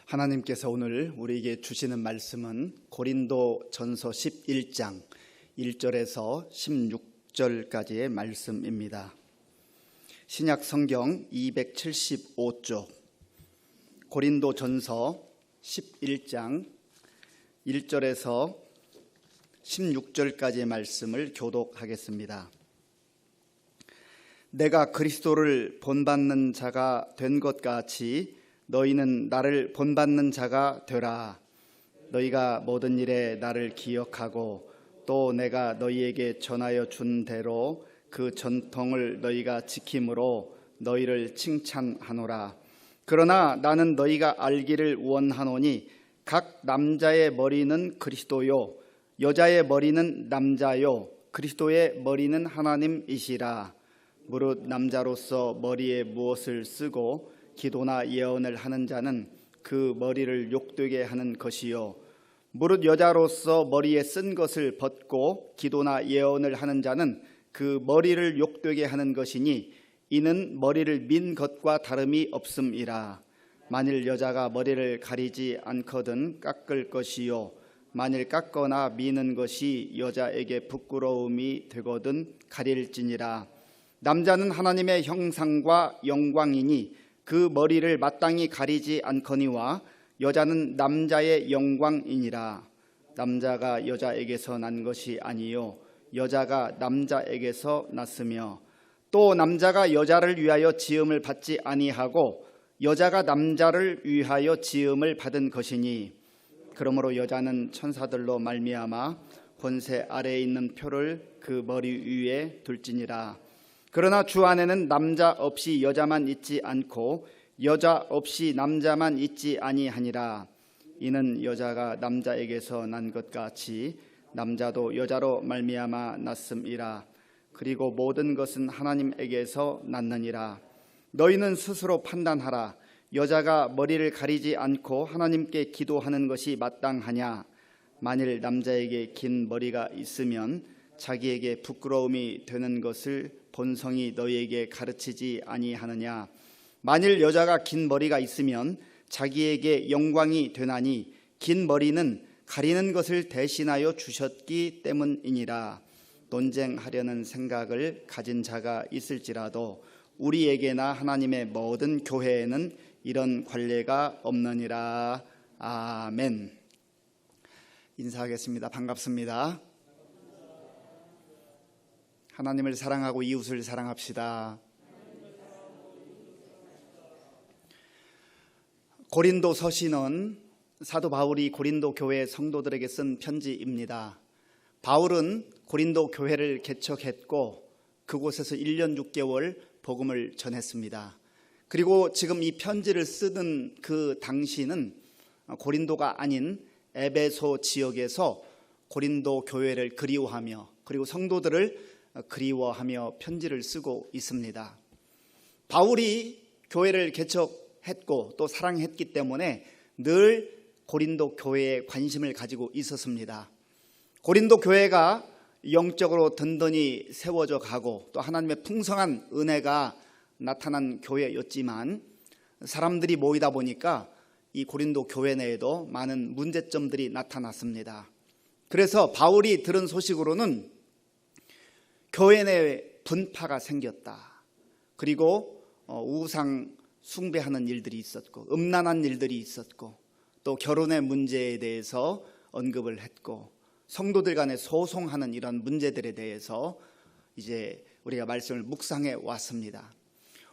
하나님께서 오늘 우리에게 주시는 말씀은 고린도전서 11장 1절에서 16절까지의 말씀입니다. 신약 성경 275쪽 고린도전서 11장 1절에서 16절까지의 말씀을 교독하겠습니다. 내가 그리스도를 본받는 자가 된 것 같이 너희는 나를 본받는 자가 되라. 너희가 모든 일에 나를 기억하고 또 내가 너희에게 전하여 준 대로 그 전통을 너희가 지킴으로 너희를 칭찬하노라. 그러나 나는 너희가 알기를 원하노니 각 남자의 머리는 그리스도요 여자의 머리는 남자요 그리스도의 머리는 하나님이시라. 무릇 남자로서 머리에 무엇을 쓰고 기도나 예언을 하는 자는 그 머리를 욕되게 하는 것이요 무릇 여자로서 머리에 쓴 것을 벗고 기도나 예언을 하는 자는 그 머리를 욕되게 하는 것이니 이는 머리를 민 것과 다름이 없음이라. 만일 여자가 머리를 가리지 않거든 깎을 것이요 만일 깎거나 미는 것이 여자에게 부끄러움이 되거든 가릴지니라. 남자는 하나님의 형상과 영광이니 그 머리를 마땅히 가리지 않거니와 여자는 남자의 영광이니라. 남자가 여자에게서 난 것이 아니요 여자가 남자에게서 났으며 또 남자가 여자를 위하여 지음을 받지 아니하고 여자가 남자를 위하여 지음을 받은 것이니 그러므로 여자는 천사들로 말미암아 권세 아래에 있는 표를 그 머리 위에 둘지니라. 그러나 주 안에는 남자 없이 여자만 있지 않고 여자 없이 남자만 있지 아니하니라. 이는 여자가 남자에게서 난 것 같이 남자도 여자로 말미암아 났음이라. 그리고 모든 것은 하나님에게서 났느니라. 너희는 스스로 판단하라. 여자가 머리를 가리지 않고 하나님께 기도하는 것이 마땅하냐? 만일 남자에게 긴 머리가 있으면 자기에게 부끄러움이 되는 것을 본성이 너희에게 가르치지 아니하느냐? 만일 여자가 긴 머리가 있으면 자기에게 영광이 되나니 긴 머리는 가리는 것을 대신하여 주셨기 때문이니라. 논쟁하려는 생각을 가진 자가 있을지라도 우리에게나 하나님의 모든 교회에는 이런 관례가 없느니라. 아멘. 인사하겠습니다. 반갑습니다. 하나님을 사랑하고 이웃을 사랑합시다. 고린도 서신은 사도 바울이 고린도 교회 성도들에게 쓴 편지입니다. 바울은 고린도 교회를 개척했고 그곳에서 1년 6개월 복음을 전했습니다. 그리고 지금 이 편지를 쓰는 그 당시는 고린도가 아닌 에베소 지역에서 고린도 교회를 그리워하며 그리고 성도들을 그리워하며 편지를 쓰고 있습니다. 바울이 교회를 개척했고 또 사랑했기 때문에 늘 고린도 교회에 관심을 가지고 있었습니다. 고린도 교회가 영적으로 든든히 세워져 가고 또 하나님의 풍성한 은혜가 나타난 교회였지만 사람들이 모이다 보니까 이 고린도 교회 내에도 많은 문제점들이 나타났습니다. 그래서 바울이 들은 소식으로는 교회 내에 분파가 생겼다. 그리고 우상 숭배하는 일들이 있었고 음란한 일들이 있었고 또 결혼의 문제에 대해서 언급을 했고 성도들 간에 소송하는 이런 문제들에 대해서 이제 우리가 말씀을 묵상해 왔습니다.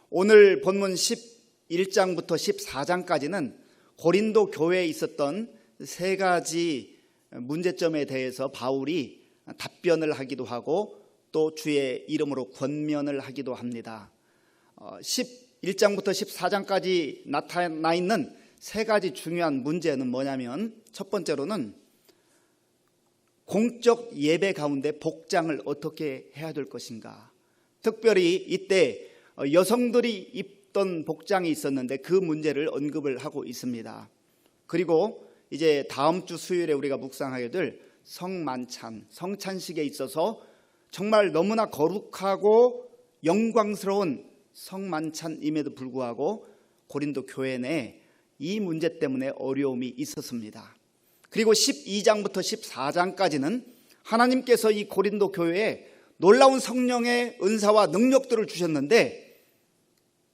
오늘 본문 11장부터 14장까지는 고린도 교회에 있었던 세 가지 문제점에 대해서 바울이 답변을 하기도 하고 또 주의 이름으로 권면을 하기도 합니다. 11장부터 14장까지 나타나 있는 세 가지 중요한 문제는 뭐냐면 첫 번째로는 공적 예배 가운데 복장을 어떻게 해야 될 것인가. 특별히 이때 여성들이 입던 복장이 있었는데 그 문제를 언급을 하고 있습니다. 그리고 이제 다음 주 수요일에 우리가 묵상하게 될 성만찬, 성찬식에 있어서 정말 너무나 거룩하고 영광스러운 성만찬임에도 불구하고 고린도 교회 내에 이 문제 때문에 어려움이 있었습니다. 그리고 12장부터 14장까지는 하나님께서 이 고린도 교회에 놀라운 성령의 은사와 능력들을 주셨는데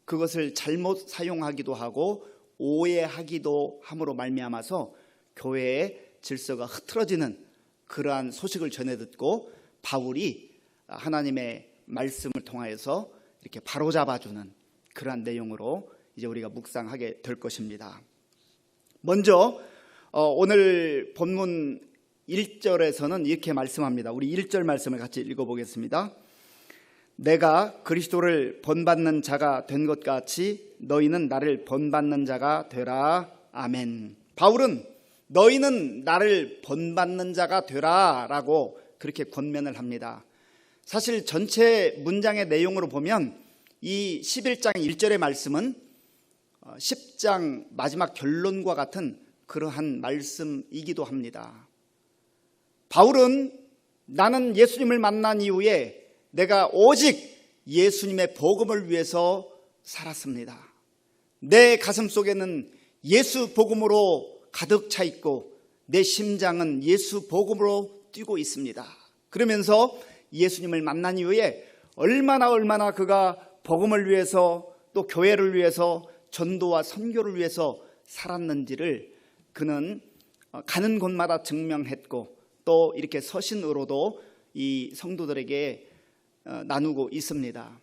그것을 잘못 사용하기도 하고 오해하기도 함으로 말미암아서 교회의 질서가 흐트러지는 그러한 소식을 전해 듣고 바울이 하나님의 말씀을 통하여서 이렇게 바로잡아주는 그러한 내용으로 이제 우리가 묵상하게 될 것입니다. 먼저 오늘 본문 1절에서는 이렇게 말씀합니다. 우리 1절 말씀을 같이 읽어보겠습니다. 내가 그리스도를 본받는 자가 된 것 같이 너희는 나를 본받는 자가 되라. 아멘. 바울은 너희는 나를 본받는 자가 되라 라고 그렇게 권면을 합니다. 사실 전체 문장의 내용으로 보면 이 11장 1절의 말씀은 10장 마지막 결론과 같은 그러한 말씀이기도 합니다. 바울은 나는 예수님을 만난 이후에 내가 오직 예수님의 복음을 위해서 살았습니다. 내 가슴 속에는 예수 복음으로 가득 차 있고 내 심장은 예수 복음으로 뛰고 있습니다. 그러면서 예수님을 만난 이후에 얼마나 그가 복음을 위해서 또 교회를 위해서 전도와 선교를 위해서 살았는지를 그는 가는 곳마다 증명했고 또 이렇게 서신으로도 이 성도들에게 나누고 있습니다.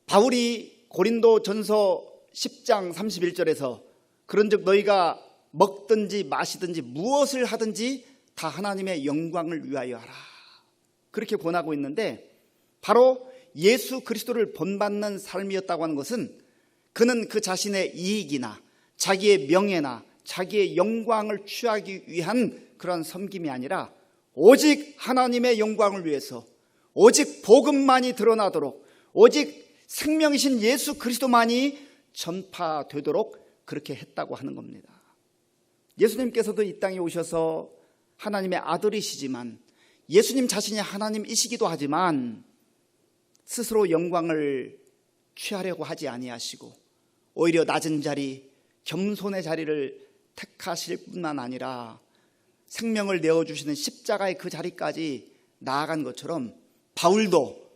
바울이 고린도전서 10장 31절에서 그런즉 너희가 먹든지 마시든지 무엇을 하든지 다 하나님의 영광을 위하여 하라 그렇게 권하고 있는데 바로 예수 그리스도를 본받는 삶이었다고 하는 것은 그는 그 자신의 이익이나 자기의 명예나 자기의 영광을 취하기 위한 그런 섬김이 아니라 오직 하나님의 영광을 위해서 오직 복음만이 드러나도록 오직 생명이신 예수 그리스도만이 전파되도록 그렇게 했다고 하는 겁니다. 예수님께서도 이 땅에 오셔서 하나님의 아들이시지만 예수님 자신이 하나님이시기도 하지만 스스로 영광을 취하려고 하지 아니하시고 오히려 낮은 자리, 겸손의 자리를 택하실 뿐만 아니라 생명을 내어주시는 십자가의 그 자리까지 나아간 것처럼 바울도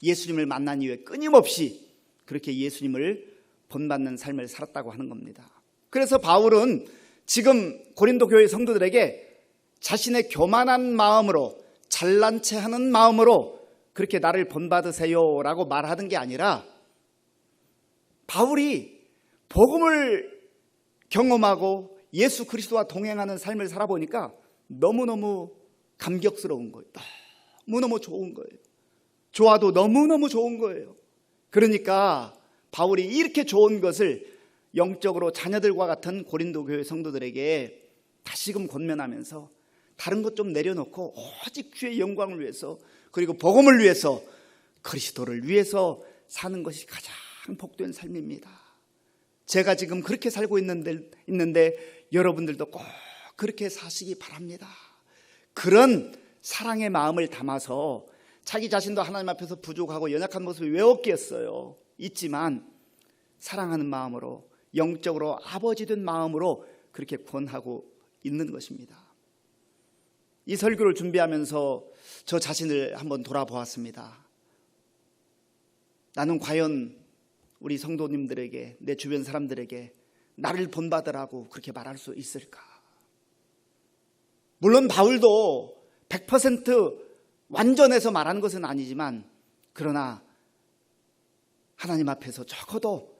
예수님을 만난 이후에 끊임없이 그렇게 예수님을 본받는 삶을 살았다고 하는 겁니다. 그래서 바울은 지금 고린도 교회 성도들에게 자신의 교만한 마음으로 잘난 체 하는 마음으로 그렇게 나를 본받으세요 라고 말하는 게 아니라 바울이 복음을 경험하고 예수 그리스도와 동행하는 삶을 살아보니까 너무너무 감격스러운 거예요. 너무너무 좋은 거예요. 좋아도 너무너무 좋은 거예요. 그러니까 바울이 이렇게 좋은 것을 영적으로 자녀들과 같은 고린도 교회 성도들에게 다시금 권면하면서 다른 것 좀 내려놓고 오직 주의 영광을 위해서 그리고 복음을 위해서 그리스도를 위해서 사는 것이 가장 복된 삶입니다. 제가 지금 그렇게 살고 있는데 여러분들도 꼭 그렇게 사시기 바랍니다. 그런 사랑의 마음을 담아서 자기 자신도 하나님 앞에서 부족하고 연약한 모습이 왜 없겠어요. 있지만 사랑하는 마음으로 영적으로 아버지 된 마음으로 그렇게 권하고 있는 것입니다. 이 설교를 준비하면서 저 자신을 한번 돌아보았습니다. 나는 과연 우리 성도님들에게 내 주변 사람들에게 나를 본받으라고 그렇게 말할 수 있을까? 물론 바울도 100% 완전해서 말하는 것은 아니지만 그러나 하나님 앞에서 적어도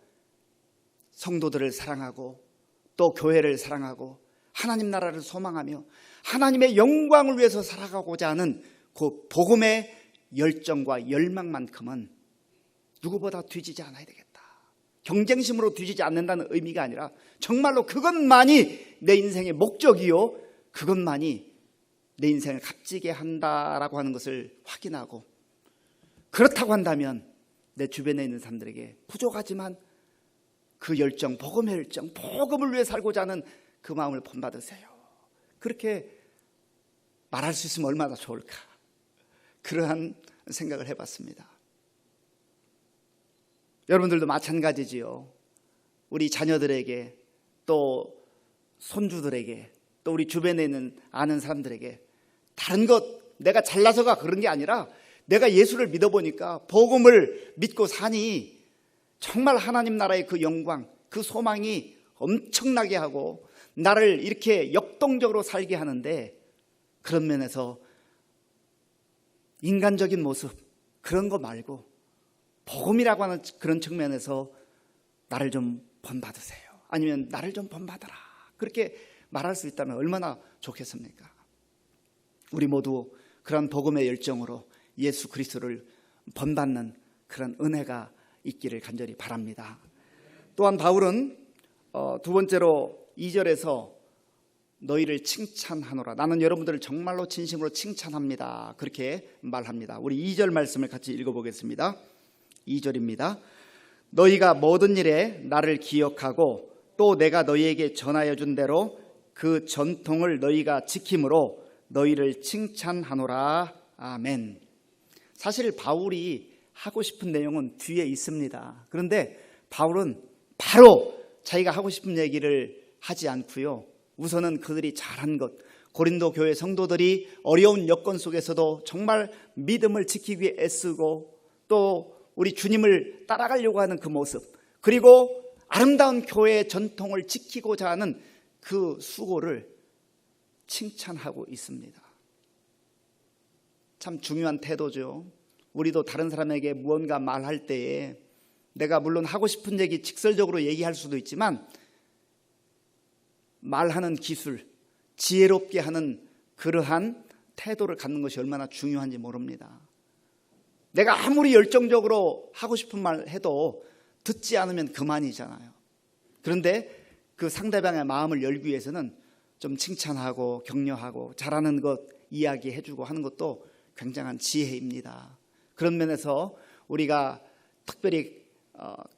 성도들을 사랑하고 또 교회를 사랑하고 하나님 나라를 소망하며 하나님의 영광을 위해서 살아가고자 하는 그 복음의 열정과 열망만큼은 누구보다 뒤지지 않아야 되겠다. 경쟁심으로 뒤지지 않는다는 의미가 아니라 정말로 그것만이 내 인생의 목적이요 그것만이 내 인생을 값지게 한다라고 하는 것을 확인하고 그렇다고 한다면 내 주변에 있는 사람들에게 부족하지만 그 열정, 복음의 열정, 복음을 위해 살고자 하는 그 마음을 본받으세요. 그렇게 말할 수 있으면 얼마나 좋을까. 그러한 생각을 해봤습니다. 여러분들도 마찬가지지요. 우리 자녀들에게, 또 손주들에게, 또 우리 주변에 있는 아는 사람들에게, 다른 것 내가 잘나서가 그런 게 아니라 내가 예수를 믿어보니까, 복음을 믿고 사니 정말 하나님 나라의 그 영광, 그 소망이 엄청나게 하고 나를 이렇게 역동적으로 살게 하는데, 그런 면에서 인간적인 모습 그런 거 말고 복음이라고 하는 그런 측면에서 나를 좀 본받으세요, 아니면 나를 좀 본받아라, 그렇게 말할 수 있다면 얼마나 좋겠습니까? 우리 모두 그런 복음의 열정으로 예수 그리스도를 본받는 그런 은혜가 있기를 간절히 바랍니다. 또한 바울은 두 번째로 2절에서 너희를 칭찬하노라, 나는 여러분들을 정말로 진심으로 칭찬합니다, 그렇게 말합니다. 우리 2절 말씀을 같이 읽어보겠습니다. 2절입니다. 너희가 모든 일에 나를 기억하고 또 내가 너희에게 전하여 준 대로 그 전통을 너희가 지킴으로 너희를 칭찬하노라. 아멘. 사실 바울이 하고 싶은 내용은 뒤에 있습니다. 그런데 바울은 바로 자기가 하고 싶은 얘기를 하지 않고요, 우선은 그들이 잘한 것, 고린도 교회 성도들이 어려운 여건 속에서도 정말 믿음을 지키기 위해 애쓰고 또 우리 주님을 따라가려고 하는 그 모습, 그리고 아름다운 교회의 전통을 지키고자 하는 그 수고를 칭찬하고 있습니다. 참 중요한 태도죠. 우리도 다른 사람에게 무언가 말할 때에 내가 물론 하고 싶은 얘기 직설적으로 얘기할 수도 있지만, 말하는 기술, 지혜롭게 하는 그러한 태도를 갖는 것이 얼마나 중요한지 모릅니다. 내가 아무리 열정적으로 하고 싶은 말 해도 듣지 않으면 그만이잖아요. 그런데 그 상대방의 마음을 열기 위해서는 좀 칭찬하고 격려하고 잘하는 것 이야기해주고 하는 것도 굉장한 지혜입니다. 그런 면에서 우리가 특별히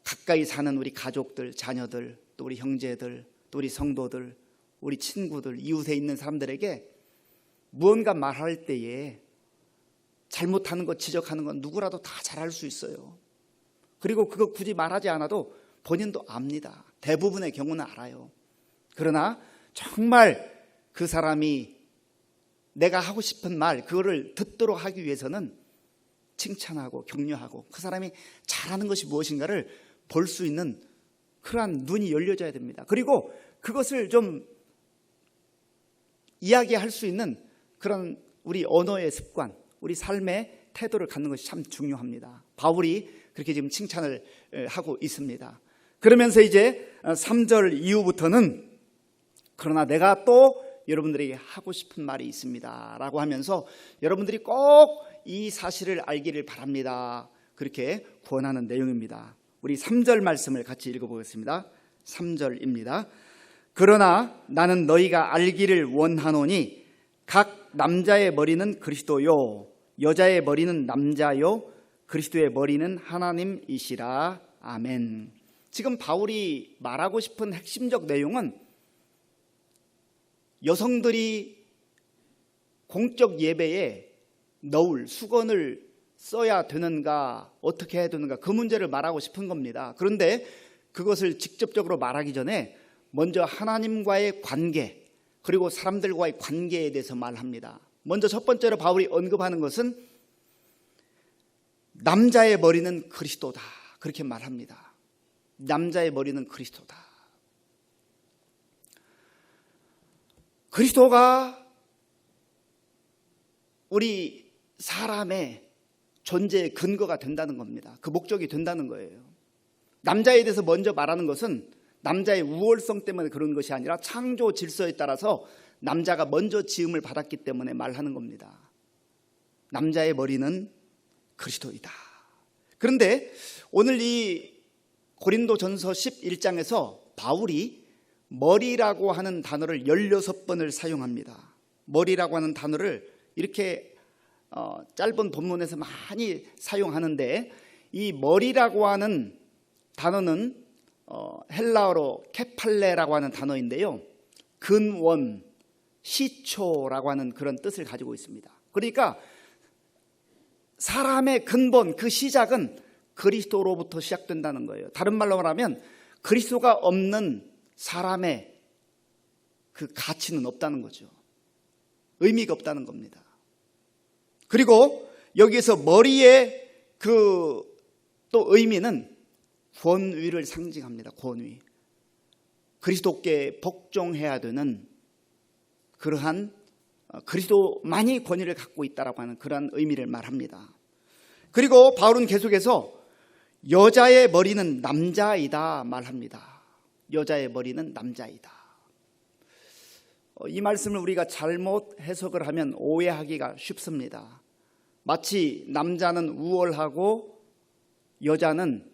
가까이 사는 우리 가족들, 자녀들, 또 우리 형제들, 또 우리 성도들, 우리 친구들, 이웃에 있는 사람들에게 무언가 말할 때에 잘못하는 것, 지적하는 건 누구라도 다 잘할 수 있어요. 그리고 그거 굳이 말하지 않아도 본인도 압니다. 대부분의 경우는 알아요. 그러나 정말 그 사람이 내가 하고 싶은 말, 그거를 듣도록 하기 위해서는 칭찬하고 격려하고 그 사람이 잘하는 것이 무엇인가를 볼 수 있는 그러한 눈이 열려져야 됩니다. 그리고 그것을 좀 이야기할 수 있는 그런 우리 언어의 습관, 우리 삶의 태도를 갖는 것이 참 중요합니다. 바울이 그렇게 지금 칭찬을 하고 있습니다. 그러면서 이제 3절 이후부터는 그러나 내가 또 여러분들에게 하고 싶은 말이 있습니다 라고 하면서 여러분들이 꼭 이 사실을 알기를 바랍니다, 그렇게 권하는 내용입니다. 우리 3절 말씀을 같이 읽어보겠습니다. 3절입니다. 그러나 나는 너희가 알기를 원하노니 각 남자의 머리는 그리스도요 여자의 머리는 남자요 그리스도의 머리는 하나님이시라. 아멘. 지금 바울이 말하고 싶은 핵심적 내용은 여성들이 공적 예배에 너울, 수건을 써야 되는가, 어떻게 해야 되는가, 그 문제를 말하고 싶은 겁니다. 그런데 그것을 직접적으로 말하기 전에 먼저 하나님과의 관계, 그리고 사람들과의 관계에 대해서 말합니다. 먼저 첫 번째로 바울이 언급하는 것은 남자의 머리는 그리스도다, 그렇게 말합니다. 남자의 머리는 그리스도다. 그리스도가 우리 사람의 존재의 근거가 된다는 겁니다. 그 목적이 된다는 거예요. 남자에 대해서 먼저 말하는 것은 남자의 우월성 때문에 그런 것이 아니라 창조 질서에 따라서 남자가 먼저 지음을 받았기 때문에 말하는 겁니다. 남자의 머리는 그리스도이다. 그런데 오늘 이 고린도전서 11장에서 바울이 머리라고 하는 단어를 16번을 사용합니다. 머리라고 하는 단어를 이렇게 짧은 본문에서 많이 사용하는데, 이 머리라고 하는 단어는 헬라어로 케팔레라고 하는 단어인데요, 근원, 시초라고 하는 그런 뜻을 가지고 있습니다. 그러니까 사람의 근본, 그 시작은 그리스도로부터 시작된다는 거예요. 다른 말로 말하면 그리스도가 없는 사람의 그 가치는 없다는 거죠. 의미가 없다는 겁니다. 그리고 여기에서 머리의 그 또 의미는 권위를 상징합니다. 권위. 그리스도께 복종해야 되는 그러한 그리스도만이 권위를 갖고 있다라고 하는 그러한 의미를 말합니다. 그리고 바울은 계속해서 여자의 머리는 남자이다 말합니다. 여자의 머리는 남자이다. 이 말씀을 우리가 잘못 해석을 하면 오해하기가 쉽습니다. 마치 남자는 우월하고 여자는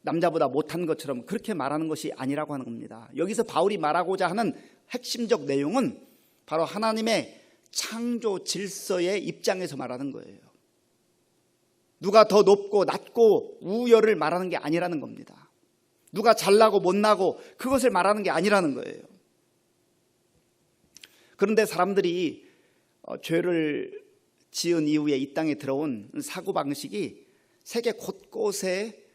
남자보다 못한 것처럼 그렇게 말하는 것이 아니라고 하는 겁니다. 여기서 바울이 말하고자 하는 핵심적 내용은 바로 하나님의 창조 질서의 입장에서 말하는 거예요. 누가 더 높고 낮고 우열을 말하는 게 아니라는 겁니다. 누가 잘나고 못나고 그것을 말하는 게 아니라는 거예요. 그런데 사람들이 죄를 지은 이후에 이 땅에 들어온 사고방식이 세계 곳곳에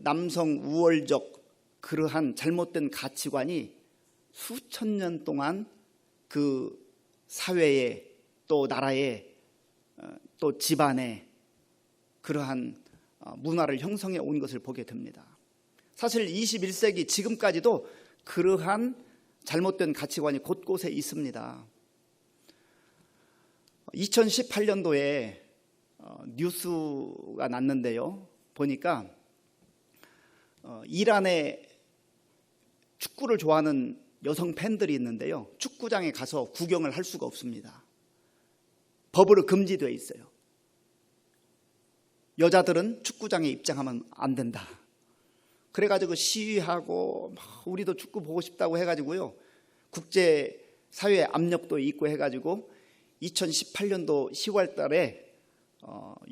남성 우월적 그러한 잘못된 가치관이 수천 년 동안 그 사회에 또 나라에 또 집안에 그러한 문화를 형성해 온 것을 보게 됩니다. 사실 21세기 지금까지도 그러한 잘못된 가치관이 곳곳에 있습니다. 2018년도에 뉴스가 났는데요. 보니까 이란에 축구를 좋아하는 여성 팬들이 있는데요. 축구장에 가서 구경을 할 수가 없습니다. 법으로 금지되어 있어요. 여자들은 축구장에 입장하면 안 된다. 그래가지고 시위하고 우리도 축구 보고 싶다고 해가지고요. 국제사회의 압력도 있고 해가지고 2018년도 10월 달에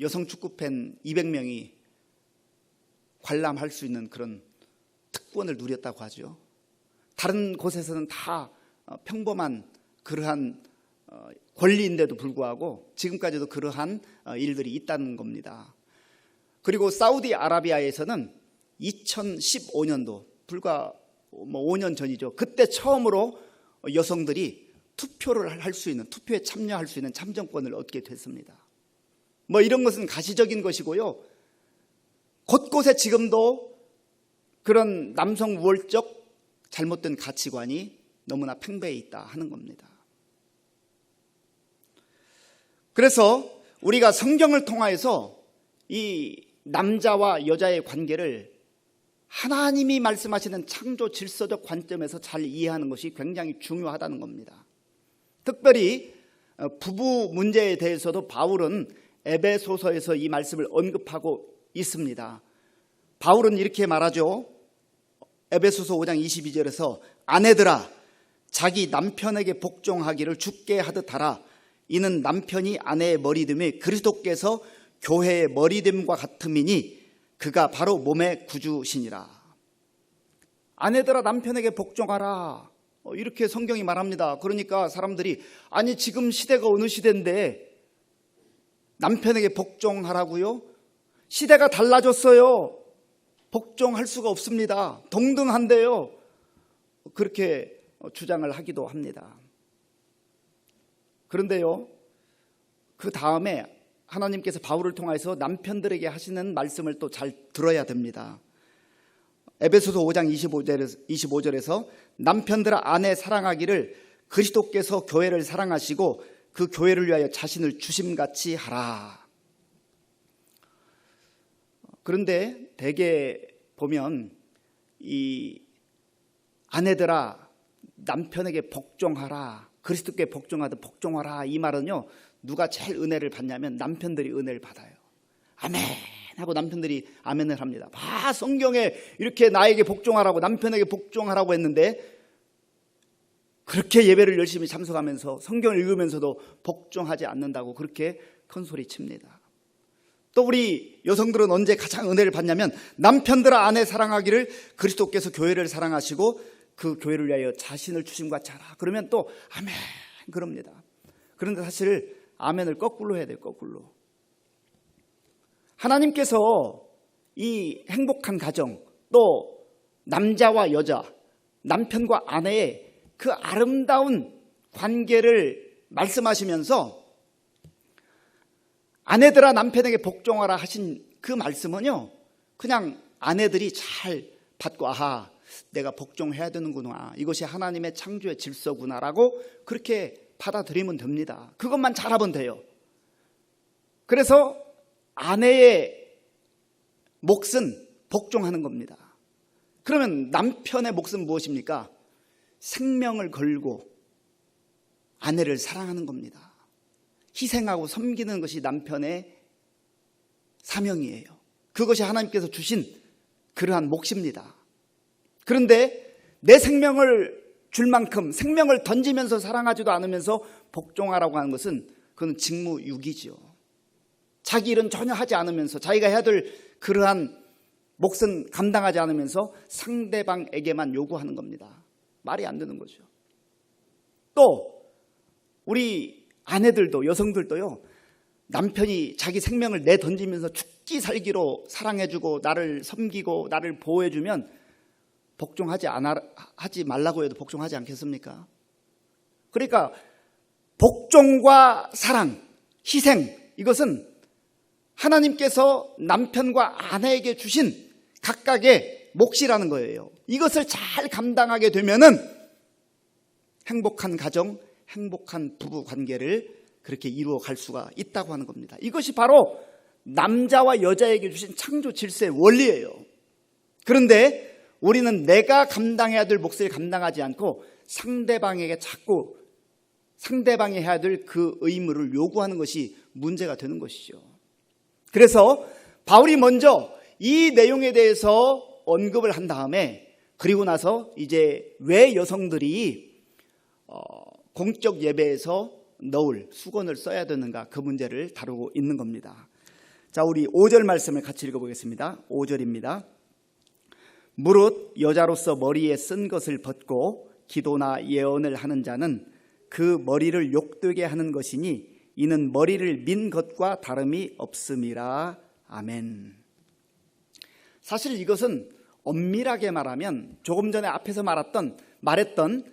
여성 축구팬 200명이 관람할 수 있는 그런 특권을 누렸다고 하죠. 다른 곳에서는 다 평범한 그러한 권리인데도 불구하고 지금까지도 그러한 일들이 있다는 겁니다. 그리고 사우디아라비아에서는 2015년도 불과 5년 전이죠. 그때 처음으로 여성들이 투표를 할 수 있는, 투표에 참여할 수 있는 참정권을 얻게 됐습니다. 이런 것은 가시적인 것이고요. 곳곳에 지금도 그런 남성 우월적 잘못된 가치관이 너무나 팽배해 있다 하는 겁니다. 그래서 우리가 성경을 통하여서 이 남자와 여자의 관계를 하나님이 말씀하시는 창조 질서적 관점에서 잘 이해하는 것이 굉장히 중요하다는 겁니다. 특별히 부부 문제에 대해서도 바울은 에베소서에서 이 말씀을 언급하고 있습니다. 바울은 이렇게 말하죠. 에베소서 5장 22절에서 아내들아 자기 남편에게 복종하기를 주께 하듯 하라. 이는 남편이 아내의 머리됨이 그리스도께서 교회의 머리됨과 같음이니 그가 바로 몸의 구주시니라. 아내들아 남편에게 복종하라. 이렇게 성경이 말합니다. 그러니까 사람들이 아니 지금 시대가 어느 시대인데 남편에게 복종하라고요? 시대가 달라졌어요. 복종할 수가 없습니다. 동등한데요. 그렇게 주장을 하기도 합니다. 그런데요, 그 다음에 하나님께서 바울을 통해서 남편들에게 하시는 말씀을 또 잘 들어야 됩니다. 에베소서 5장 25절에서 남편들아 아내 사랑하기를 그리스도께서 교회를 사랑하시고 그 교회를 위하여 자신을 주심같이 하라. 그런데 대개 보면 이 아내들아 남편에게 복종하라, 그리스도께 복종하듯 복종하라, 이 말은요 누가 제일 은혜를 받냐면 남편들이 은혜를 받아요. 아멘 하고 남편들이 아멘을 합니다. 성경에 이렇게 나에게 복종하라고 남편에게 복종하라고 했는데 그렇게 예배를 열심히 참석하면서 성경을 읽으면서도 복종하지 않는다고 그렇게 큰 소리 칩니다. 또 우리 여성들은 언제 가장 은혜를 받냐면 남편들아 아내 사랑하기를 그리스도께서 교회를 사랑하시고 그 교회를 위하여 자신을 주심과 차라. 그러면 또 아멘 그럽니다. 그런데 사실 아멘을 거꾸로 해야 돼요. 거꾸로. 하나님께서 이 행복한 가정 또 남자와 여자, 남편과 아내의 그 아름다운 관계를 말씀하시면서 아내들아 남편에게 복종하라 하신 그 말씀은요, 그냥 아내들이 잘 받고 아하, 내가 복종해야 되는구나, 이것이 하나님의 창조의 질서구나라고 그렇게 받아들이면 됩니다. 그것만 잘하면 돼요. 그래서 아내의 몫은 복종하는 겁니다. 그러면 남편의 몫은 무엇입니까? 생명을 걸고 아내를 사랑하는 겁니다. 희생하고 섬기는 것이 남편의 사명이에요. 그것이 하나님께서 주신 그러한 몫입니다. 그런데 내 생명을 줄 만큼 생명을 던지면서 사랑하지도 않으면서 복종하라고 하는 것은 그건 직무유기죠. 자기 일은 전혀 하지 않으면서 자기가 해야 될 그러한 몫은 감당하지 않으면서 상대방에게만 요구하는 겁니다. 말이 안 되는 거죠. 또 우리 아내들도, 여성들도요, 남편이 자기 생명을 내던지면서 죽기 살기로 사랑해주고 나를 섬기고 나를 보호해주면 하지 말라고 해도 복종하지 않겠습니까? 그러니까 복종과 사랑, 희생, 이것은 하나님께서 남편과 아내에게 주신 각각의 몫이라는 거예요. 이것을 잘 감당하게 되면은 행복한 가정, 행복한 부부 관계를 그렇게 이루어 갈 수가 있다고 하는 겁니다. 이것이 바로 남자와 여자에게 주신 창조 질서의 원리예요. 그런데 우리는 내가 감당해야 될 몫을 감당하지 않고 상대방에게 자꾸 상대방이 해야 될 그 의무를 요구하는 것이 문제가 되는 것이죠. 그래서 바울이 먼저 이 내용에 대해서 언급을 한 다음에, 그리고 나서 이제 왜 여성들이 공적 예배에서 너울, 수건을 써야 되는가, 그 문제를 다루고 있는 겁니다. 자, 우리 5절 말씀을 같이 읽어보겠습니다. 5절입니다. 무릇 여자로서 머리에 쓴 것을 벗고 기도나 예언을 하는 자는 그 머리를 욕되게 하는 것이니 이는 머리를 민 것과 다름이 없음이라. 아멘. 사실 이것은 엄밀하게 말하면 조금 전에 앞에서 말했던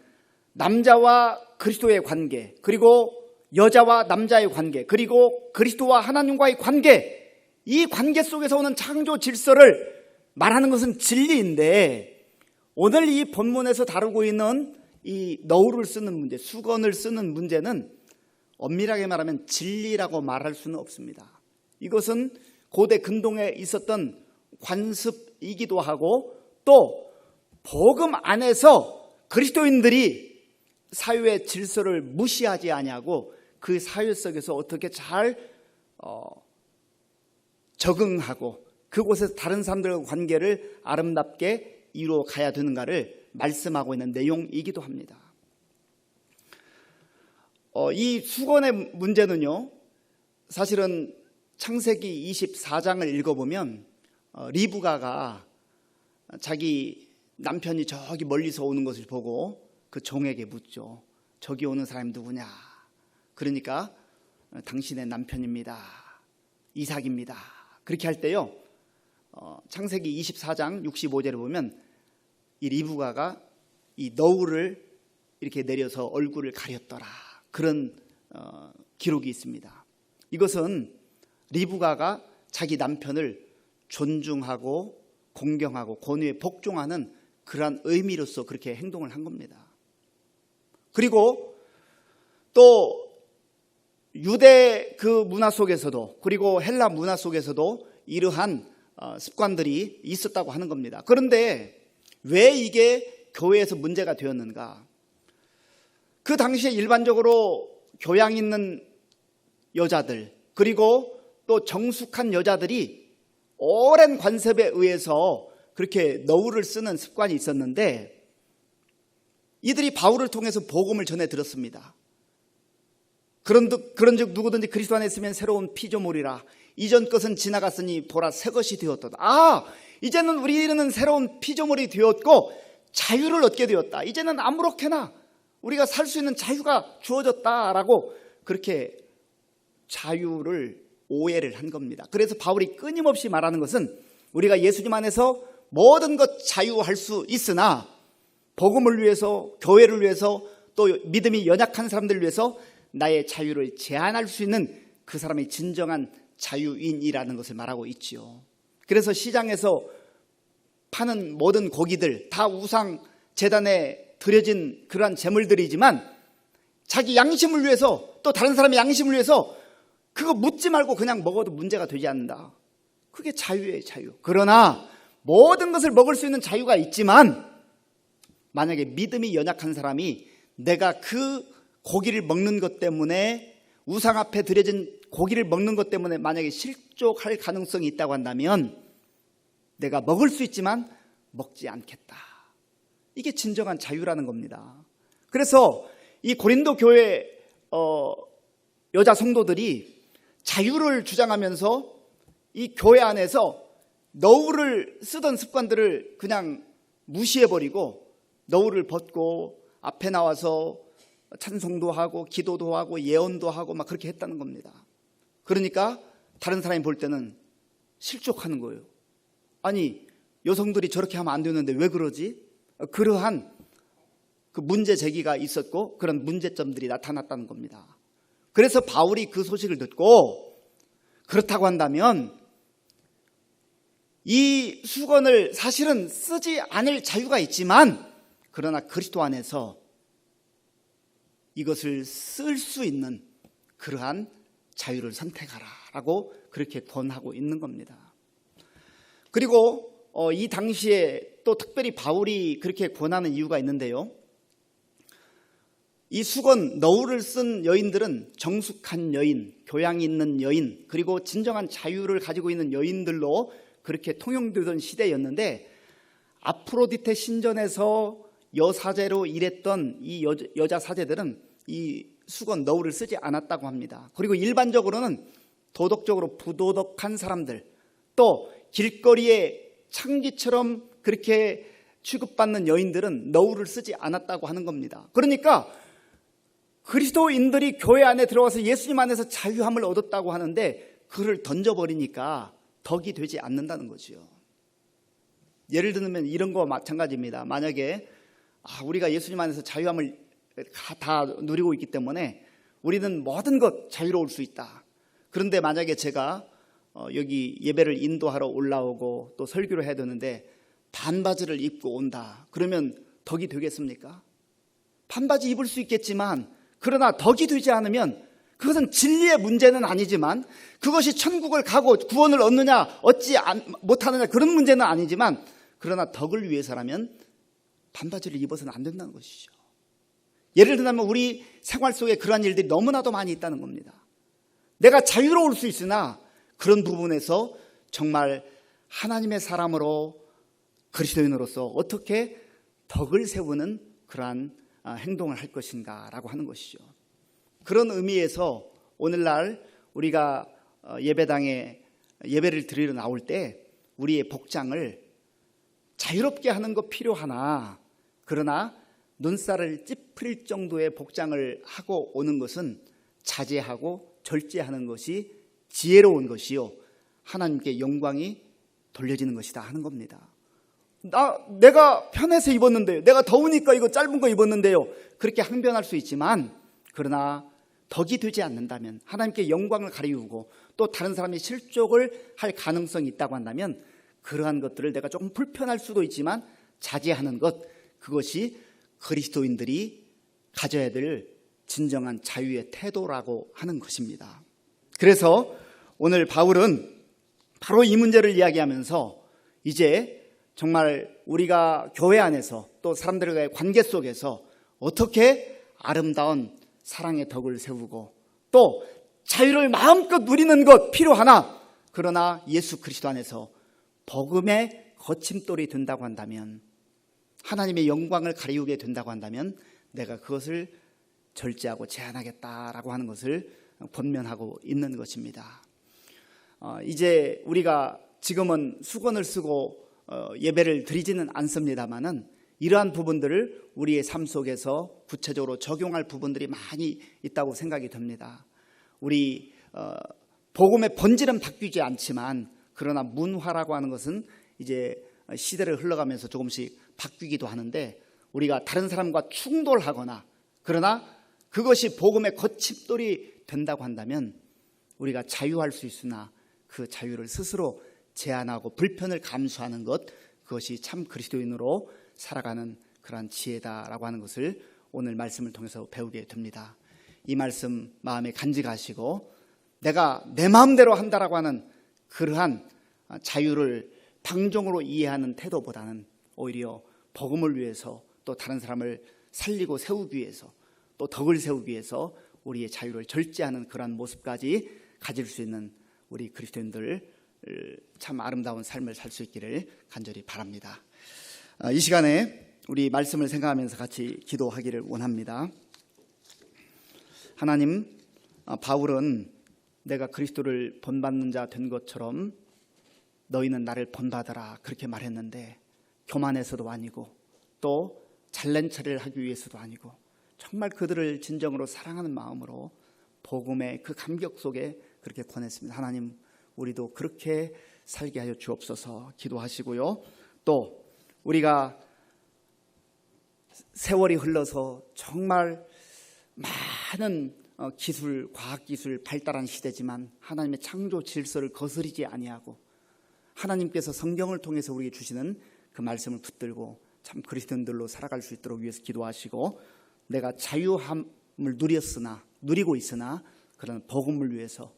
남자와 그리스도의 관계, 그리고 여자와 남자의 관계, 그리고 그리스도와 하나님과의 관계, 이 관계 속에서 오는 창조 질서를 말하는 것은 진리인데, 오늘 이 본문에서 다루고 있는 이 너울을 쓰는 문제, 수건을 쓰는 문제는 엄밀하게 말하면 진리라고 말할 수는 없습니다. 이것은 고대 근동에 있었던 관습이기도 하고, 또 복음 안에서 그리스도인들이 사회의 질서를 무시하지 아니하고 그 사회 속에서 어떻게 잘 적응하고 그곳에서 다른 사람들과 관계를 아름답게 이루어 가야 되는가를 말씀하고 있는 내용이기도 합니다. 이 수건의 문제는요, 사실은 창세기 24장을 읽어보면 리브가가 자기 남편이 저기 멀리서 오는 것을 보고 그 종에게 묻죠. 저기 오는 사람이 누구냐? 그러니까 당신의 남편입니다, 이삭입니다. 그렇게 할 때요, 창세기 24장 65절에 보면 이 리브가가 이 너울을 이렇게 내려서 얼굴을 가렸더라, 그런 기록이 있습니다. 이것은 리브가가 자기 남편을 존중하고 공경하고 권위에 복종하는 그러한 의미로서 그렇게 행동을 한 겁니다. 그리고 또 유대 그 문화 속에서도, 그리고 헬라 문화 속에서도 이러한 습관들이 있었다고 하는 겁니다. 그런데 왜 이게 교회에서 문제가 되었는가? 그 당시에 일반적으로 교양 있는 여자들, 그리고 또 정숙한 여자들이 오랜 관습에 의해서 그렇게 너울을 쓰는 습관이 있었는데, 이들이 바울을 통해서 복음을 전해 들었습니다. 그런즉 누구든지 그리스도 안에 있으면 새로운 피조물이라, 이전 것은 지나갔으니 보라 새 것이 되었도다. 이제는 우리는 새로운 피조물이 되었고 자유를 얻게 되었다. 이제는 아무렇게나 우리가 살 수 있는 자유가 주어졌다라고 그렇게 자유를 오해를 한 겁니다. 그래서 바울이 끊임없이 말하는 것은 우리가 예수님 안에서 모든 것 자유할 수 있으나 복음을 위해서, 교회를 위해서, 또 믿음이 연약한 사람들을 위해서 나의 자유를 제한할 수 있는 그 사람이 진정한 자유인이라는 것을 말하고 있지요. 그래서 시장에서 파는 모든 고기들 다 우상 제단에 드려진 그러한 제물들이지만 자기 양심을 위해서, 또 다른 사람의 양심을 위해서 그거 묻지 말고 그냥 먹어도 문제가 되지 않는다. 그게 자유예요, 자유. 그러나 모든 것을 먹을 수 있는 자유가 있지만 만약에 믿음이 연약한 사람이 내가 그 고기를 먹는 것 때문에, 우상 앞에 드려진 고기를 먹는 것 때문에 만약에 실족할 가능성이 있다고 한다면 내가 먹을 수 있지만 먹지 않겠다. 이게 진정한 자유라는 겁니다. 그래서 이 고린도 교회 여자 성도들이 자유를 주장하면서 이 교회 안에서 너울을 쓰던 습관들을 그냥 무시해버리고 너울을 벗고 앞에 나와서 찬송도 하고 기도도 하고 예언도 하고 막 그렇게 했다는 겁니다. 그러니까 다른 사람이 볼 때는 실족하는 거예요. 아니, 여성들이 저렇게 하면 안 되는데 왜 그러지? 그러한 그 문제 제기가 있었고 그런 문제점들이 나타났다는 겁니다. 그래서 바울이 그 소식을 듣고 그렇다고 한다면 이 수건을 사실은 쓰지 않을 자유가 있지만 그러나 그리스도 안에서 이것을 쓸 수 있는 그러한 자유를 선택하라라고 그렇게 권하고 있는 겁니다. 그리고 이 당시에 또 특별히 바울이 그렇게 권하는 이유가 있는데요. 이 수건 너울을 쓴 여인들은 정숙한 여인, 교양이 있는 여인, 그리고 진정한 자유를 가지고 있는 여인들로 그렇게 통용되던 시대였는데 아프로디테 신전에서 여사제로 일했던 이 여자 사제들은 이 수건 너울을 쓰지 않았다고 합니다. 그리고 일반적으로는 도덕적으로 부도덕한 사람들, 또 길거리에 창기처럼 그렇게 취급받는 여인들은 너울을 쓰지 않았다고 하는 겁니다. 그러니까 그리스도인들이 교회 안에 들어와서 예수님 안에서 자유함을 얻었다고 하는데 그를 던져버리니까 덕이 되지 않는다는 거죠. 예를 들면 이런 거와 마찬가지입니다. 만약에 우리가 예수님 안에서 자유함을 다 누리고 있기 때문에 우리는 모든 것 자유로울 수 있다. 그런데 만약에 제가 여기 예배를 인도하러 올라오고 또 설교를 해야 되는데 반바지를 입고 온다. 그러면 덕이 되겠습니까? 반바지 입을 수 있겠지만 그러나 덕이 되지 않으면 그것은 진리의 문제는 아니지만 그것이 천국을 가고 구원을 얻느냐 얻지 못하느냐 그런 문제는 아니지만 그러나 덕을 위해서라면 반바지를 입어서는 안 된다는 것이죠. 예를 들면 우리 생활 속에 그러한 일들이 너무나도 많이 있다는 겁니다. 내가 자유로울 수 있으나 그런 부분에서 정말 하나님의 사람으로 그리스도인으로서 어떻게 덕을 세우는 그러한 행동을 할 것인가라고 하는 것이죠. 그런 의미에서 오늘날 우리가 예배당에 예배를 드리러 나올 때 우리의 복장을 자유롭게 하는 거 필요하나 그러나 눈살을 찌푸릴 정도의 복장을 하고 오는 것은 자제하고 절제하는 것이 지혜로운 것이요 하나님께 영광이 돌려지는 것이다 하는 겁니다. 내가 편해서 입었는데요, 내가 더우니까 이거 짧은 거 입었는데요, 그렇게 항변할 수 있지만 그러나 덕이 되지 않는다면 하나님께 영광을 가리우고 또 다른 사람이 실족을 할 가능성이 있다고 한다면 그러한 것들을 내가 조금 불편할 수도 있지만 자제하는 것, 그것이 그리스도인들이 가져야 될 진정한 자유의 태도라고 하는 것입니다. 그래서 오늘 바울은 바로 이 문제를 이야기하면서 이제 정말 우리가 교회 안에서 또 사람들과의 관계 속에서 어떻게 아름다운 사랑의 덕을 세우고 또 자유를 마음껏 누리는 것 필요하나 그러나 예수 그리스도 안에서 복음의 거침돌이 된다고 한다면 하나님의 영광을 가리우게 된다고 한다면 내가 그것을 절제하고 제한하겠다라고 하는 것을 권면하고 있는 것입니다. 이제 우리가 지금은 수건을 쓰고 예배를 드리지는 않습니다만은 이러한 부분들을 우리의 삶 속에서 구체적으로 적용할 부분들이 많이 있다고 생각이 듭니다. 우리 복음의 본질은 바뀌지 않지만 그러나 문화라고 하는 것은 이제 시대를 흘러가면서 조금씩 바뀌기도 하는데, 우리가 다른 사람과 충돌하거나 그러나 그것이 복음의 거침돌이 된다고 한다면 우리가 자유할 수 있으나 그 자유를 스스로 제한하고 불편을 감수하는 것, 그것이 참 그리스도인으로 살아가는 그러한 지혜다라고 하는 것을 오늘 말씀을 통해서 배우게 됩니다. 이 말씀 마음에 간직하시고 내가 내 마음대로 한다라고 하는 그러한 자유를 방종으로 이해하는 태도보다는 오히려 복음을 위해서, 또 다른 사람을 살리고 세우기 위해서, 또 덕을 세우기 위해서 우리의 자유를 절제하는 그러한 모습까지 가질 수 있는 우리 그리스도인들, 참 아름다운 삶을 살 수 있기를 간절히 바랍니다. 이 시간에 우리 말씀을 생각하면서 같이 기도하기를 원합니다. 하나님, 바울은 내가 그리스도를 본받는 자 된 것처럼 너희는 나를 본받아라 그렇게 말했는데, 교만해서도 아니고 또 잘난 체를 하기 위해서도 아니고 정말 그들을 진정으로 사랑하는 마음으로 복음의 그 감격 속에 그렇게 권했습니다. 하나님, 우리도 그렇게 살게 하여 주옵소서 기도하시고요. 또 우리가 세월이 흘러서 정말 많은 기술, 과학기술 발달한 시대지만 하나님의 창조 질서를 거스르지 아니하고 하나님께서 성경을 통해서 우리에게 주시는 그 말씀을 붙들고 참 그리스도인들로 살아갈 수 있도록 위해서 기도하시고, 내가 자유함을 누리고 있으나 그런 복음을 위해서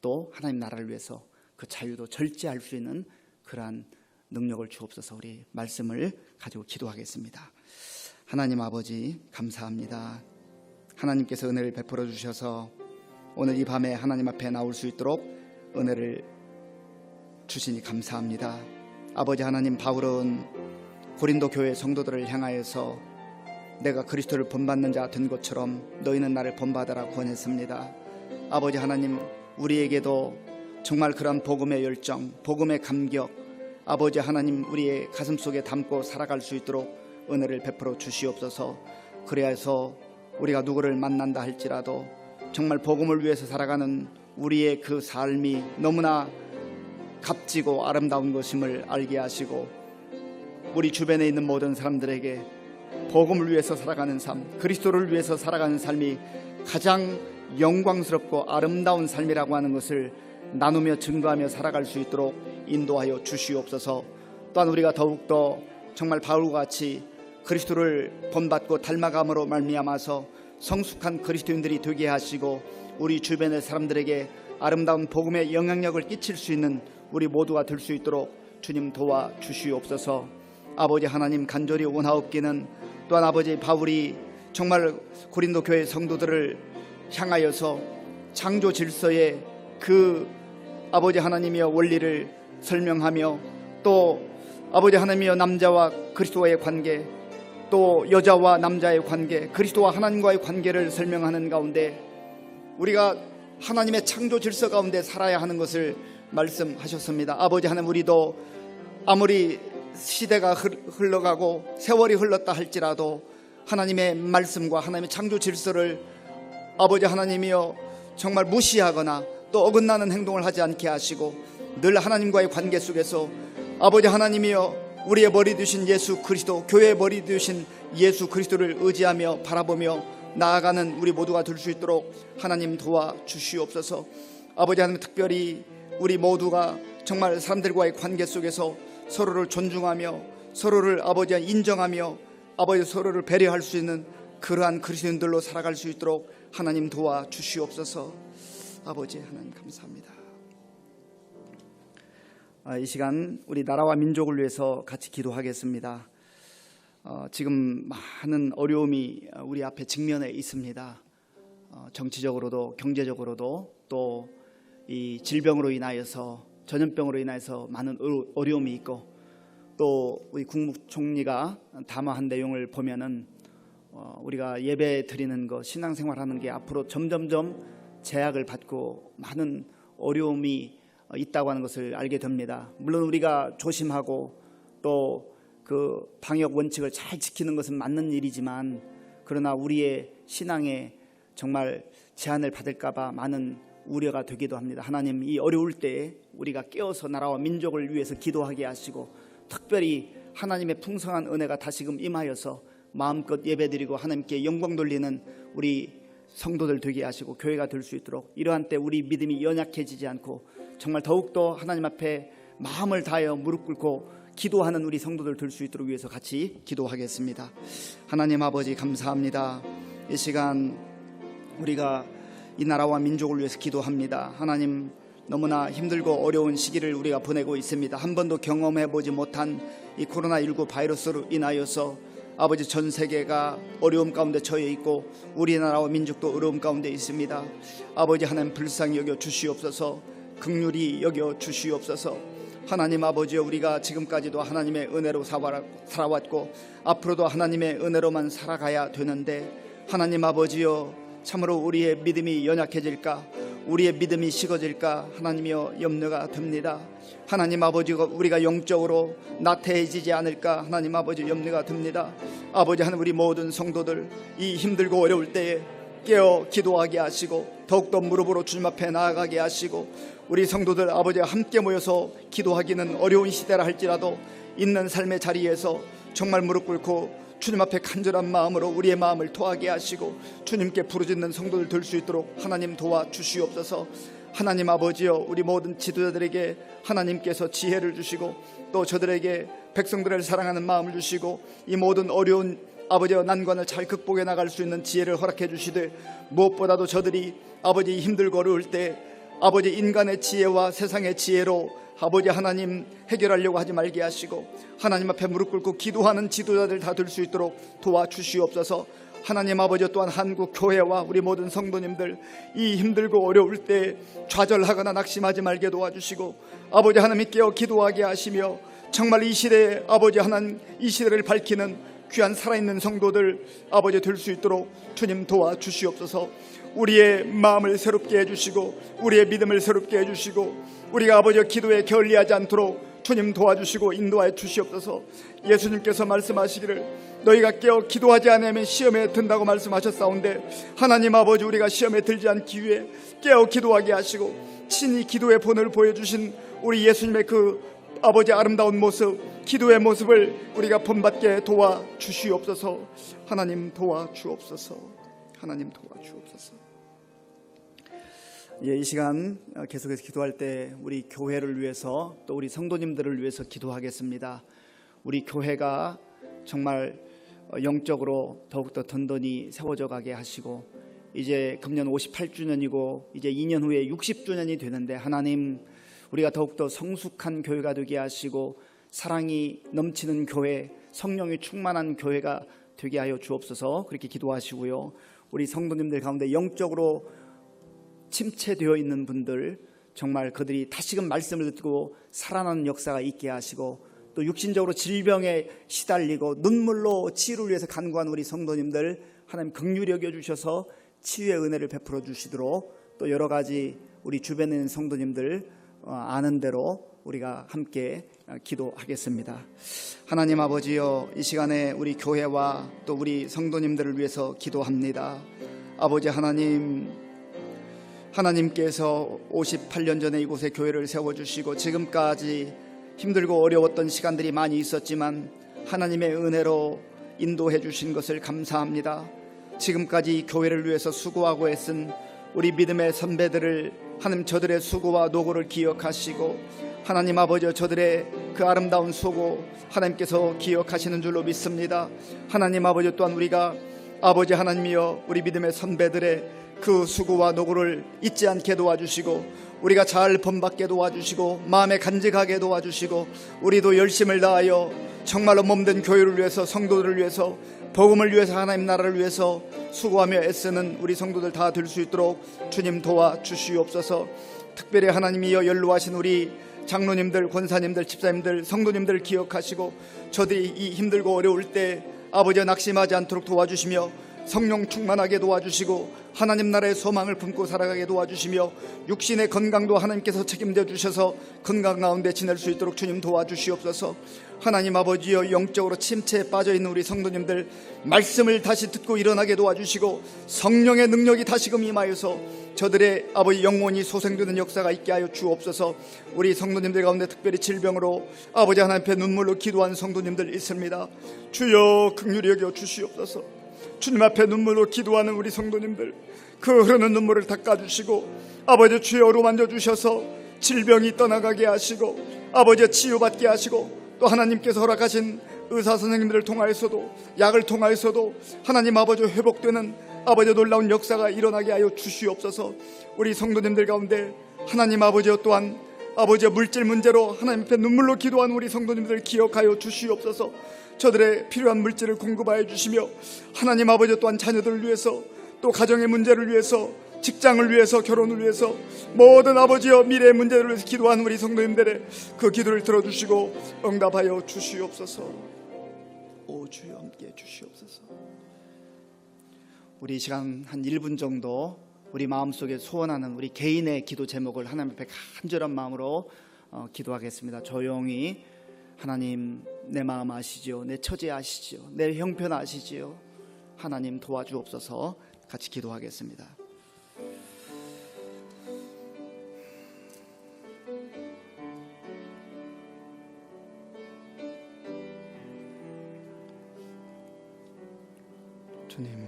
또 하나님 나라를 위해서 그 자유도 절제할 수 있는 그러한 능력을 주옵소서. 우리 말씀을 가지고 기도하겠습니다. 하나님 아버지, 감사합니다. 하나님께서 은혜를 베풀어 주셔서 오늘 이 밤에 하나님 앞에 나올 수 있도록 은혜를 주시니 감사합니다. 아버지 하나님, 바울은 고린도 교회 성도들을 향하여서 내가 그리스도를 본받는 자 된 것처럼 너희는 나를 본받아라 권했습니다. 아버지 하나님, 우리에게도 정말 그런 복음의 열정, 복음의 감격, 아버지 하나님, 우리의 가슴 속에 담고 살아갈 수 있도록 은혜를 베풀어 주시옵소서. 그래서 우리가 누구를 만난다 할지라도 정말 복음을 위해서 살아가는 우리의 그 삶이 너무나 값지고 아름다운 것임을 알게 하시고, 우리 주변에 있는 모든 사람들에게 복음을 위해서 살아가는 삶, 그리스도를 위해서 살아가는 삶이 가장 영광스럽고 아름다운 삶이라고 하는 것을 나누며 증거하며 살아갈 수 있도록 인도하여 주시옵소서. 또한 우리가 더욱더 정말 바울과 같이 그리스도를 본받고 닮아감으로 말미암아서 성숙한 그리스도인들이 되게 하시고, 우리 주변의 사람들에게 아름다운 복음의 영향력을 끼칠 수 있는 우리 모두가 될 수 있도록 주님 도와 주시옵소서. 아버지 하나님, 간절히 원하옵기는 또한 아버지 바울이 정말 고린도 교회 성도들을 향하여서 창조 질서의 그 아버지 하나님이여 원리를 설명하며, 또 아버지 하나님이여 남자와 그리스도와의 관계, 또 여자와 남자의 관계, 그리스도와 하나님과의 관계를 설명하는 가운데 우리가 하나님의 창조 질서 가운데 살아야 하는 것을 말씀하셨습니다. 아버지 하나님, 우리도 아무리 시대가 흘러가고 세월이 흘렀다 할지라도 하나님의 말씀과 하나님의 창조 질서를 아버지 하나님이여 정말 무시하거나 또 어긋나는 행동을 하지 않게 하시고, 늘 하나님과의 관계 속에서 아버지 하나님이여 우리의 머리 되신 예수 그리스도, 교회의 머리 되신 예수 그리스도를 의지하며 바라보며 나아가는 우리 모두가 될 수 있도록 하나님 도와 주시옵소서. 아버지 하나님, 특별히 우리 모두가 정말 사람들과의 관계 속에서 서로를 존중하며 서로를 아버지 인정하며 아버지 서로를 배려할 수 있는 그러한 그리스도인들로 살아갈 수 있도록 하나님 도와 주시옵소서. 아버지 하나님 감사합니다. 이 시간 우리 나라와 민족을 위해서 같이 기도하겠습니다. 지금 많은 어려움이 우리 앞에 직면해 있습니다. 정치적으로도 경제적으로도 또 이 질병으로 인하여서, 전염병으로 인해서 많은 어려움이 있고, 또 우리 국무총리가 담화한 내용을 보면은 우리가 예배 드리는 것, 신앙생활하는 게 앞으로 점점점 제약을 받고 많은 어려움이 있다고 하는 것을 알게 됩니다. 물론 우리가 조심하고 또 그 방역 원칙을 잘 지키는 것은 맞는 일이지만, 그러나 우리의 신앙에 정말 제한을 받을까봐 많은 우려가 되기도 합니다. 하나님, 이 어려울 때에 우리가 깨어서 나라와 민족을 위해서 기도하게 하시고 특별히 하나님의 풍성한 은혜가 다시금 임하여서 마음껏 예배드리고 하나님께 영광 돌리는 우리 성도들 되게 하시고 교회가 될 수 있도록, 이러한 때 우리 믿음이 연약해지지 않고 정말 더욱더 하나님 앞에 마음을 다하여 무릎 꿇고 기도하는 우리 성도들 될 수 있도록 위해서 같이 기도하겠습니다. 하나님 아버지 감사합니다. 이 시간 우리가 이 나라와 민족을 위해서 기도합니다. 하나님, 너무나 힘들고 어려운 시기를 우리가 보내고 있습니다. 한 번도 경험해보지 못한 이 코로나19 바이러스로 인하여서 아버지, 전 세계가 어려움 가운데 처해 있고 우리나라와 민족도 어려움 가운데 있습니다. 아버지 하나님, 불쌍히 여겨 주시옵소서. 긍휼히 여겨 주시옵소서. 하나님 아버지여, 우리가 지금까지도 하나님의 은혜로 살아왔고 앞으로도 하나님의 은혜로만 살아가야 되는데, 하나님 아버지여, 참으로 우리의 믿음이 연약해질까, 우리의 믿음이 식어질까 하나님이여 염려가 됩니다. 하나님 아버지가 우리가 영적으로 나태해지지 않을까 하나님 아버지 염려가 됩니다. 아버지 하나님, 우리 모든 성도들 이 힘들고 어려울 때에 깨어 기도하게 하시고 더욱더 무릎으로 주님 앞에 나아가게 하시고, 우리 성도들 아버지 함께 모여서 기도하기는 어려운 시대라 할지라도 있는 삶의 자리에서 정말 무릎 꿇고 주님 앞에 간절한 마음으로 우리의 마음을 토하게 하시고 주님께 부르짖는 성도들 될 수 있도록 하나님 도와주시옵소서. 하나님 아버지여, 우리 모든 지도자들에게 하나님께서 지혜를 주시고 또 저들에게 백성들을 사랑하는 마음을 주시고 이 모든 어려운 아버지와 난관을 잘 극복해 나갈 수 있는 지혜를 허락해 주시되, 무엇보다도 저들이 아버지 힘들고 어려울 때 아버지 인간의 지혜와 세상의 지혜로 아버지 하나님 해결하려고 하지 말게 하시고 하나님 앞에 무릎 꿇고 기도하는 지도자들 다 될 수 있도록 도와주시옵소서. 하나님 아버지, 또한 한국 교회와 우리 모든 성도님들 이 힘들고 어려울 때 좌절하거나 낙심하지 말게 도와주시고 아버지 하나님 깨어 기도하게 하시며 정말 이 시대에 아버지 하나님 이 시대를 밝히는 귀한 살아있는 성도들 아버지 될 수 있도록 주님 도와주시옵소서. 우리의 마음을 새롭게 해주시고 우리의 믿음을 새롭게 해주시고 우리가 아버지 기도에 게을리하지 않도록 주님 도와주시고 인도하여 주시옵소서. 예수님께서 말씀하시기를 너희가 깨어 기도하지 않으면 시험에 든다고 말씀하셨사온데, 하나님 아버지, 우리가 시험에 들지 않기 위해 깨어 기도하게 하시고 친히 기도의 본을 보여주신 우리 예수님의 그 아버지 아름다운 모습, 기도의 모습을 우리가 본받게 도와주시옵소서. 하나님 도와주옵소서. 하나님 도와주옵소서. 이 시간 계속해서 기도할 때 우리 교회를 위해서 또 우리 성도님들을 위해서 기도하겠습니다. 우리 교회가 정말 영적으로 더욱더 든든히 세워져 가게 하시고, 이제 금년 58주년이고 이제 2년 후에 60주년이 되는데, 하나님 우리가 더욱더 성숙한 교회가 되게 하시고 사랑이 넘치는 교회, 성령이 충만한 교회가 되게 하여 주옵소서. 그렇게 기도하시고요. 우리 성도님들 가운데 영적으로 침체되어 있는 분들, 정말 그들이 다시금 말씀을 듣고 살아나는 역사가 있게 하시고, 또 육신적으로 질병에 시달리고 눈물로 치유를 위해서 간구한 우리 성도님들 하나님 긍휼히 여겨주셔서 치유의 은혜를 베풀어 주시도록, 또 여러 가지 우리 주변에 있는 성도님들 아는 대로 우리가 함께 기도하겠습니다. 하나님 아버지여, 이 시간에 우리 교회와 또 우리 성도님들을 위해서 기도합니다. 아버지 하나님, 하나님께서 58년 전에 이곳에 교회를 세워주시고 지금까지 힘들고 어려웠던 시간들이 많이 있었지만 하나님의 은혜로 인도해 주신 것을 감사합니다. 지금까지 이 교회를 위해서 수고하고 애쓴 우리 믿음의 선배들을 하나님, 저들의 수고와 노고를 기억하시고 하나님 아버지, 저들의 그 아름다운 수고 하나님께서 기억하시는 줄로 믿습니다. 하나님 아버지, 또한 우리가 아버지 하나님이여 우리 믿음의 선배들의 그 수고와 노고를 잊지 않게 도와주시고 우리가 잘 본받게 도와주시고 마음에 간직하게 도와주시고 우리도 열심을 다하여 정말로 몸된 교회를 위해서, 성도들을 위해서, 복음을 위해서, 하나님 나라를 위해서 수고하며 애쓰는 우리 성도들 다 될 수 있도록 주님 도와주시옵소서. 특별히 하나님이여 연로하신 우리 장로님들, 권사님들, 집사님들, 성도님들 기억하시고 저들이 이 힘들고 어려울 때 아버지 낙심하지 않도록 도와주시며 성령 충만하게 도와주시고 하나님 나라의 소망을 품고 살아가게 도와주시며 육신의 건강도 하나님께서 책임져 주셔서 건강 가운데 지낼 수 있도록 주님 도와주시옵소서. 하나님 아버지여, 영적으로 침체에 빠져있는 우리 성도님들 말씀을 다시 듣고 일어나게 도와주시고 성령의 능력이 다시금 임하여서 저들의 아버지 영혼이 소생되는 역사가 있게 하여 주옵소서. 우리 성도님들 가운데 특별히 질병으로 아버지 하나님 앞에 눈물로 기도하는 성도님들 있습니다. 주여 긍휼히 여겨 주시옵소서. 주님 앞에 눈물로 기도하는 우리 성도님들, 그 흐르는 눈물을 닦아주시고 아버지 주여 어루만져 주셔서 질병이 떠나가게 하시고 아버지 치유받게 하시고 또 하나님께서 허락하신 의사 선생님들을 통하여서도 약을 통하여서도 하나님 아버지 회복되는 아버지 놀라운 역사가 일어나게 하여 주시옵소서. 우리 성도님들 가운데 하나님 아버지여 또한 아버지의 물질 문제로 하나님 앞에 눈물로 기도하는 우리 성도님들 기억하여 주시옵소서. 저들의 필요한 물질을 공급하여 주시며 하나님 아버지 또한 자녀들을 위해서 또 가정의 문제를 위해서 직장을 위해서 결혼을 위해서 모든 아버지여 미래의 문제들을 위해서 기도하는 우리 성도님들의 그 기도를 들어주시고 응답하여 주시옵소서. 오 주여 함께해 주시옵소서. 우리 시간 한 1분 정도 우리 마음속에 소원하는 우리 개인의 기도 제목을 하나님 앞에 간절한 마음으로 기도하겠습니다. 조용히 하나님, 내 마음 아시지요, 내 처지 아시지요, 내 형편 아시지요. 하나님 도와주옵소서. 같이 기도하겠습니다. 주님,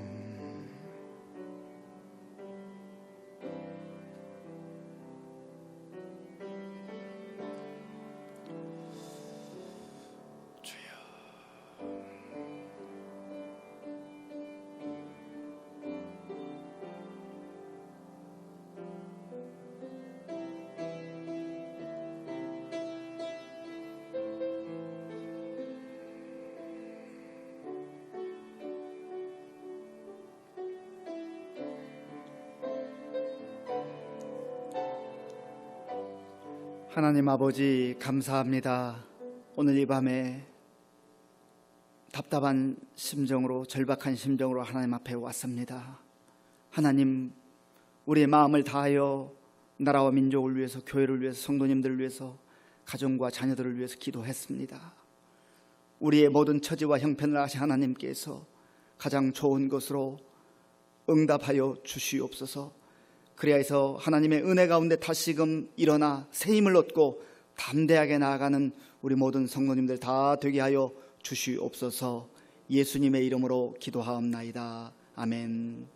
하나님 아버지 감사합니다. 오늘 이 밤에 답답한 심정으로, 절박한 심정으로 하나님 앞에 왔습니다. 하나님, 우리의 마음을 다하여 나라와 민족을 위해서, 교회를 위해서, 성도님들을 위해서, 가정과 자녀들을 위해서 기도했습니다. 우리의 모든 처지와 형편을 아신 하나님께서 가장 좋은 것으로 응답하여 주시옵소서. 그리하여서 하나님의 은혜 가운데 다시금 일어나 새 힘을 얻고 담대하게 나아가는 우리 모든 성도님들 다 되게 하여 주시옵소서. 예수님의 이름으로 기도하옵나이다. 아멘.